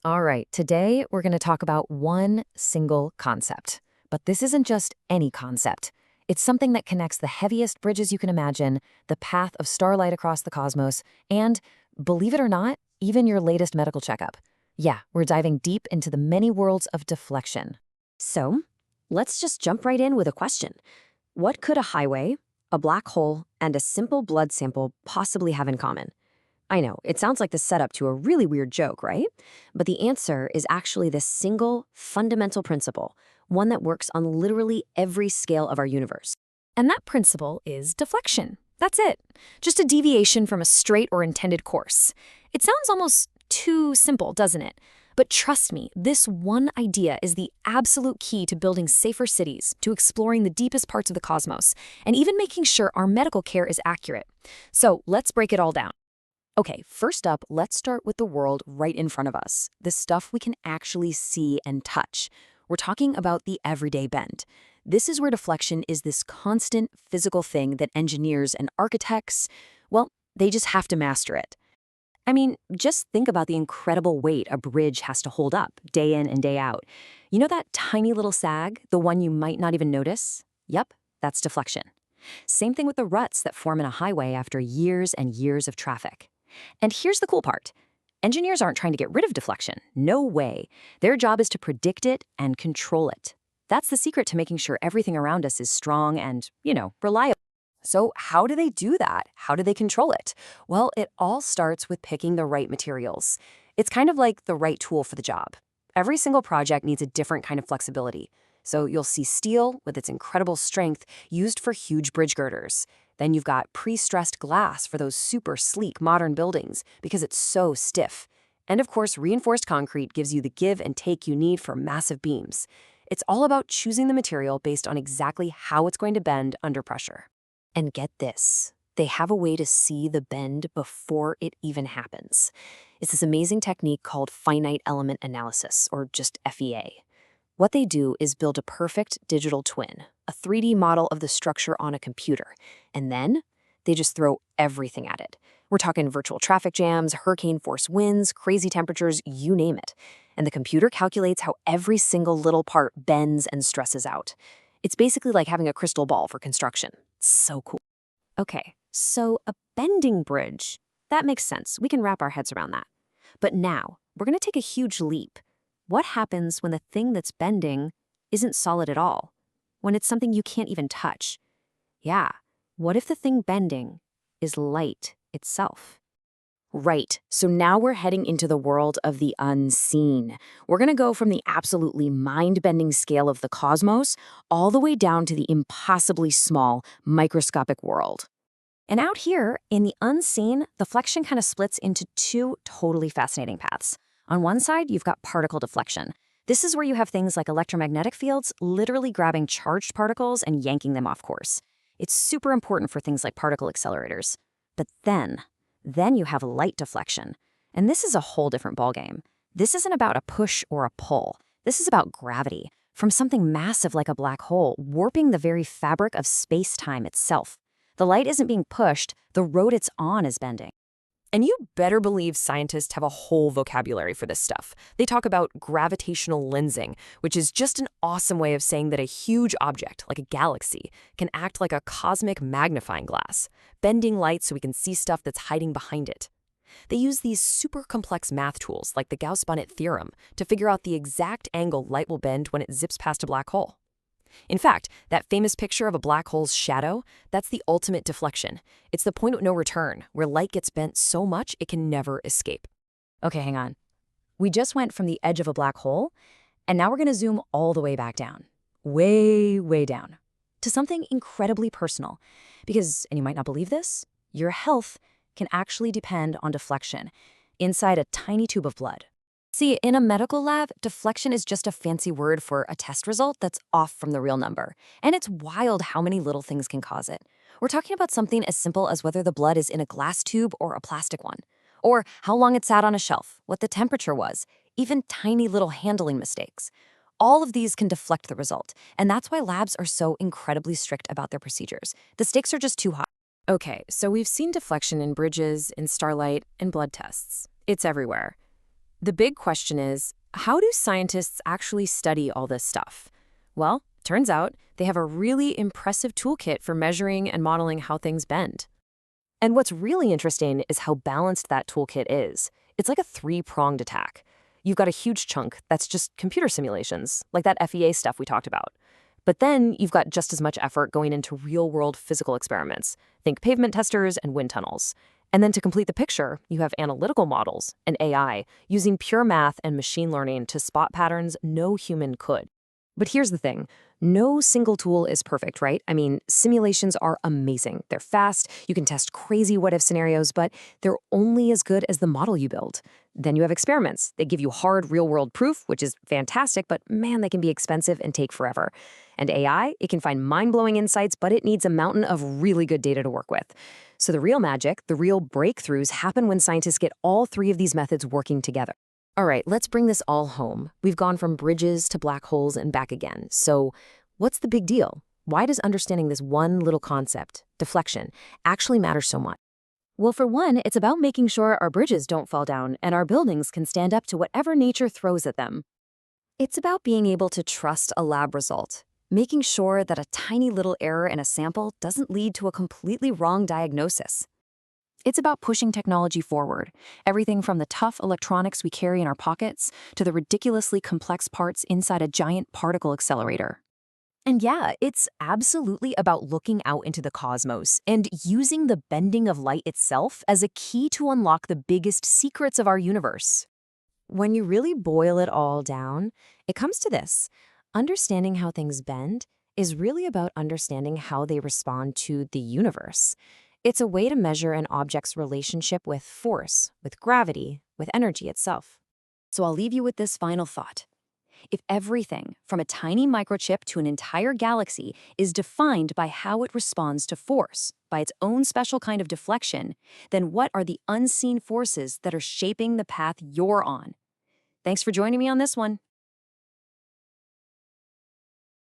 All right, today we're going to talk about one single concept. But this isn't just any concept. It's something that connects the heaviest bridges you can imagine, the path of starlight across the cosmos, and, believe it or not, even your latest medical checkup. Yeah, we're diving deep into the many worlds of deflection. So, let's just jump right in with a question. What could a highway, a black hole, and a simple blood sample possibly have in common? I know, it sounds like the setup to a really weird joke, right? But the answer is actually this single, fundamental principle, one that works on literally every scale of our universe. And that principle is deflection. That's it. Just a deviation from a straight or intended course. It sounds almost too simple, doesn't it? But trust me, this one idea is the absolute key to building safer cities, to exploring the deepest parts of the cosmos, and even making sure our medical care is accurate. So let's break it all down. Okay, first up, let's start with the world right in front of us, the stuff we can actually see and touch. We're talking about the everyday bend. This is where deflection is this constant physical thing that engineers and architects, well, they just have to master it. I mean, just think about the incredible weight a bridge has to hold up day in and day out. You know that tiny little sag, the one you might not even notice? Yep, that's deflection. Same thing with the ruts that form in a highway after years and years of traffic. And here's the cool part. Engineers aren't trying to get rid of deflection. No way. Their job is to predict it and control it. That's the secret to making sure everything around us is strong and, reliable. So how do they do that? How do they control it? Well, it all starts with picking the right materials. It's kind of like the right tool for the job. Every single project needs a different kind of flexibility. So you'll see steel, with its incredible strength, used for huge bridge girders. Then you've got pre-stressed glass for those super sleek modern buildings because it's so stiff. And of course, reinforced concrete gives you the give and take you need for massive beams. It's all about choosing the material based on exactly how it's going to bend under pressure. And get this, they have a way to see the bend before it even happens. It's this amazing technique called finite element analysis, or just FEA. What they do is build a perfect digital twin, a 3D model of the structure on a computer, and then they just throw everything at it. We're talking virtual traffic jams, hurricane-force winds, crazy temperatures, you name it. And the computer calculates how every single little part bends and stresses out. It's basically like having a crystal ball for construction. It's so cool. Okay, so a bending bridge, that makes sense. We can wrap our heads around that. But now, we're going to take a huge leap. What happens when the thing that's bending isn't solid at all? When it's something you can't even touch? Yeah, what if the thing bending is light itself? Right, so now we're heading into the world of the unseen. We're going to go from the absolutely mind-bending scale of the cosmos all the way down to the impossibly small, microscopic world. And out here, in the unseen, deflection kind of splits into two totally fascinating paths. On one side, you've got particle deflection. This is where you have things like electromagnetic fields literally grabbing charged particles and yanking them off course. It's super important for things like particle accelerators. But then you have light deflection. And this is a whole different ballgame. This isn't about a push or a pull. This is about gravity, from something massive like a black hole, warping the very fabric of space-time itself. The light isn't being pushed, the road it's on is bending. And you better believe scientists have a whole vocabulary for this stuff. They talk about gravitational lensing, which is just an awesome way of saying that a huge object, like a galaxy, can act like a cosmic magnifying glass, bending light so we can see stuff that's hiding behind it. They use these super complex math tools, like the Gauss-Bonnet theorem, to figure out the exact angle light will bend when it zips past a black hole. In fact, that famous picture of a black hole's shadow, that's the ultimate deflection. It's the point of no return, where light gets bent so much it can never escape. Okay, hang on. We just went from the edge of a black hole, and now we're going to zoom all the way back down. Way, way down. To something incredibly personal. Because, and you might not believe this, your health can actually depend on deflection inside a tiny tube of blood. See, in a medical lab, deflection is just a fancy word for a test result that's off from the real number. And it's wild how many little things can cause it. We're talking about something as simple as whether the blood is in a glass tube or a plastic one. Or how long it sat on a shelf, what the temperature was, even tiny little handling mistakes. All of these can deflect the result, and that's why labs are so incredibly strict about their procedures. The stakes are just too high. Okay, so we've seen deflection in bridges, in starlight, and blood tests. It's everywhere. The big question is, how do scientists actually study all this stuff? Well, turns out they have a really impressive toolkit for measuring and modeling how things bend. And what's really interesting is how balanced that toolkit is. It's like a three-pronged attack. You've got a huge chunk that's just computer simulations, like that FEA stuff we talked about. But then you've got just as much effort going into real-world physical experiments. Think pavement testers and wind tunnels. And then to complete the picture, you have analytical models and AI using pure math and machine learning to spot patterns no human could. But here's the thing. No single tool is perfect, right? I mean, simulations are amazing. They're fast, you can test crazy what-if scenarios, but they're only as good as the model you build. Then you have experiments. They give you hard, real-world proof, which is fantastic, but man, they can be expensive and take forever. And AI, it can find mind-blowing insights, but it needs a mountain of really good data to work with. So the real magic, the real breakthroughs happen when scientists get all three of these methods working together. All right, let's bring this all home. We've gone from bridges to black holes and back again. So what's the big deal? Why does understanding this one little concept, deflection, actually matter so much? Well, for one, it's about making sure our bridges don't fall down and our buildings can stand up to whatever nature throws at them. It's about being able to trust a lab result, making sure that a tiny little error in a sample doesn't lead to a completely wrong diagnosis. It's about pushing technology forward, everything from the tough electronics we carry in our pockets to the ridiculously complex parts inside a giant particle accelerator. And yeah, it's absolutely about looking out into the cosmos and using the bending of light itself as a key to unlock the biggest secrets of our universe. When you really boil it all down, it comes to this. Understanding how things bend is really about understanding how they respond to the universe. It's a way to measure an object's relationship with force, with gravity, with energy itself. So I'll leave you with this final thought. If everything, from a tiny microchip to an entire galaxy, is defined by how it responds to force, by its own special kind of deflection, then what are the unseen forces that are shaping the path you're on? Thanks for joining me on this one.